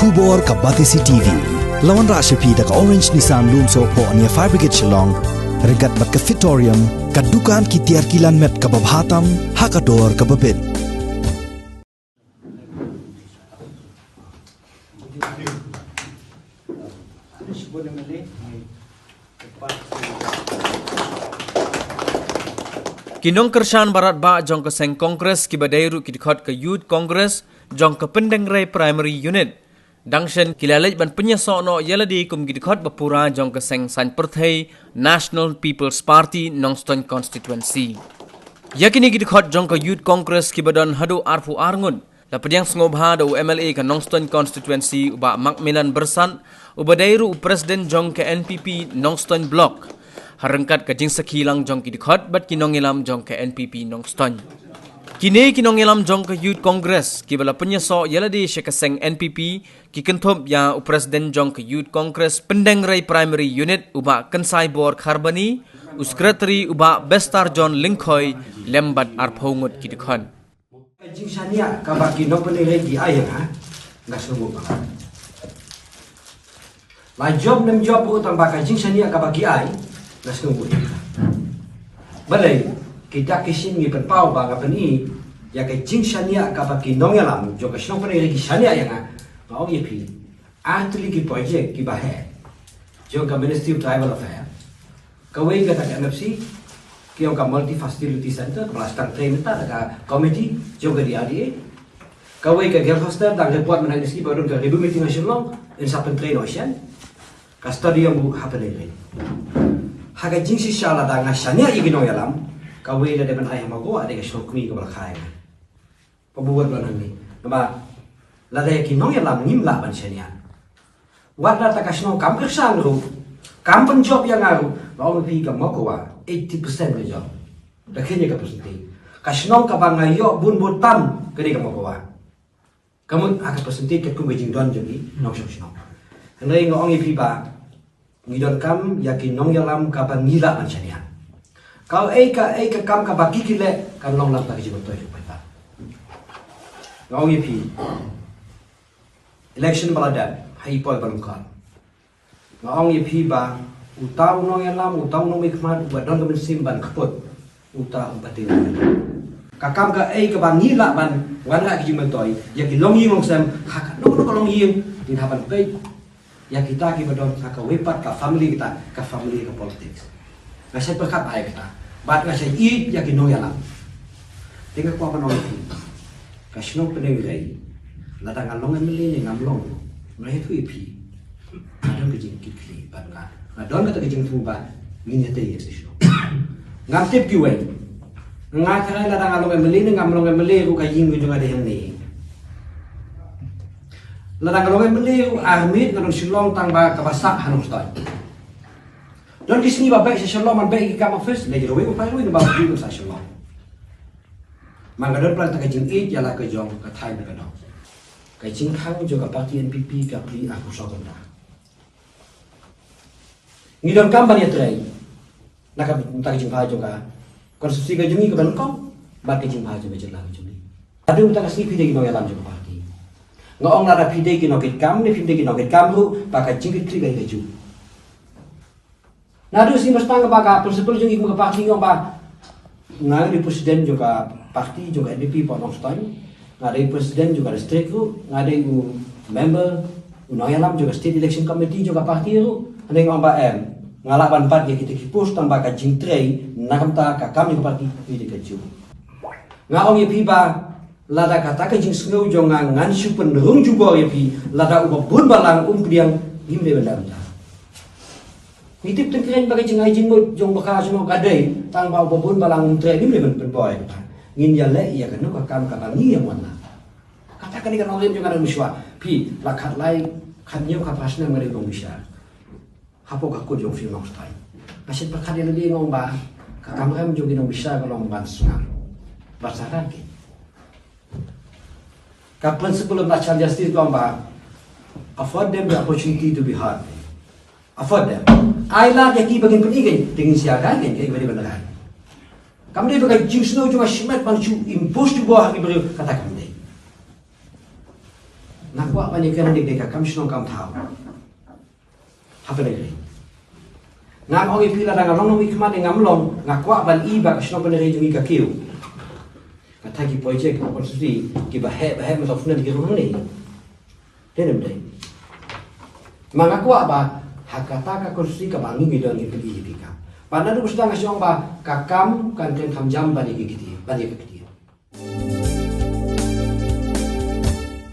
Khubor ka Batisi TV. Lawan ra Shapi da ka Orange Nissan Lumso po ania Fire Brigade Shillong. Regat bat ka Fitorium, ka dukan ki tiar kilan met ka babhatam, hakador ka babin. Kinong Kershan Barat Ba jong ke Seng Kongres ki badairu ki dikhot ke Youth Congress jong ke Pendengrai Primary Unit. Dangshen kilalej ban penyesok no yaladi kum ki dikhot bapura jong ke Seng San Perthai National People's Party Nongstoin Constituency. Yakini ki dikhot jong ke Youth Congress ki badon hadu arfu arngun. La pediang sngobha da MLA ke Nongstoin Constituency uba Macmillan Bersan ubadairu Presiden jong ke NPP Nongstoin Block. Harengkat ke jing sekilang jong ki dikhot bat kinong ilam jong ke NPP Nongstoin. Kini kinong ilam jong ke Youth Congress ki bala penyesok yaladi syekaseng NPP ki kenthop ya Presiden jong ke Youth Congress Pendengrai Primary Unit uba Kensai Bor Kharbani Sekretari uba Bestar John Lingkhoy lembat arphongut ki dikhon. Jing sania ka baki no penilai di ayam ha ngasunggu ba. La job nem job utang baka jing sania ka baki ay ngasunggu. Balai kita kisin ngi penpau ba ka peni ya ka jing sania ka baki nong yalam jo ka shong penilai ki sania ya nga ngau ye pi atli ki project ki ba hai jo ka Ministry of Tribal Affairs ka wei ka ta NFC kiyong ka multi facility center ka plastar train ta ka committee jo ka di ADA ka wei ka gel hostel dang report menang ski baru ka ribu meeting nasional in sapen train ocean ka study yang bu happen ini haga jing si shala dang asania igino yalam ka wei da depan ayam mago ade ka shokmi ka balkhai pabuat lanang ni nama la da ki nong yalam nim la ban sania wala ta ka shno kam kersang ru kam pen job yang aru lawan pi ka mako wa 80% ke job da kenya ka persentage ka shno ka bangayo bun butam ke di ka mako wa kamu aka persentage ke ku jing don jadi nong shno nai ngong pi ba ngidon kam yakin nong yalam ka ban ngila ban sania kau ka kam ka baki kile kan long lam ta ki jibotoy pa ngong pi election balada hai pol balungkan ngong pi ba utaw nong yalam utaw nong ikmat wadon ka simban kapot utaw batin kakam ka ban ngila ban wala ki jibotoy yakin long ying long sam hak no long ying tin haban pe ya kita ki badon ka wepat ka family kita ka family ka politics ngasay perkat ay kita bat ngasay i ya ki no yalam tinggal ko apa no ka sino penengrai la ta ngalong emili ni ngamlong ngai tu ipi adon ke jing kikli bat ka adon ka ta jing tu ba nginya te yes sino ngam tip ki we ngathara la ta ngalong emili ni ngamlong emili ko ka ying wi jonga de hem ni ladang kalongan beliau armit ngadon silong tang ba kabasak hanong stoi don kisni ba baik silong man baik ka office lagi rowe ko paru ni ba biu sa silong man gadon plan ta jing it yala ka jong ka thai ka do ka jing khang jo ka parti NPP ka pri aku so gonda ni don kam ban yatrai naka ta jing ha jo ka konstitusi ka jungi ka ban kom ba ka jing ha jo be jela juli adu ta ka sipi de no yalam jo ka parti ngong nara pide ki nokit kam ni pide ki nokit kam ru pakai jingit tri gai ju nadu si mestang baka prinsipal jing ikmu parti ngong ba ngai presiden juga parti juga NDP po Nongstoin ngai presiden juga district ru ngai member unoyalam juga state election committee juga parti ru ane ngong ba ngalaban pat ya kita kipus tambah ka jing tri nakam ta ka kam ni parti pide ka ju ngong ye piba lada kata ka jing sngau jonga ngan supen rung juga ya pi lada uba bun balang kriang himbe benda nitip tengkren bagai jing ai jing mo jong baka suno kadai tang ba uba bun balang tre himbe ben boy ngin ya le ya kan ka kam ka bangi yang wana kata kan ikan olim jonga dan muswa pi la khat lai khat nyu ka pasna ngare dong bisa hapo ka ko jong film style asyik perkara lebih ngong ba ka kam kam jong dong bisa kalau ban sungar basaran ke ka principle of natural justice lomba afford them the opportunity to be heard afford them aila ya ki bagin penigay tingin siya kan kay bari benar kami dia bagai jing snow juga shimat ban chu impose tu bawah ki bari kata kami Nakwa banyak kan dik dik kam sinong kam thau. Apa lagi? Ngam ongi pila dengan long nong ikmat ngam long ngakwa ban I ba sinong peneri jungi ka kiu. Kata ki projek konstitusi ki bahe masuk funa di rumah ni. Dia nem dai. Mangakwa ba hakata ka konstitusi ka bangi mi don ni pili pika. Pada tu mesti ngasih orang ba kakam kan kan tham jam bani ki kiti. Bani ki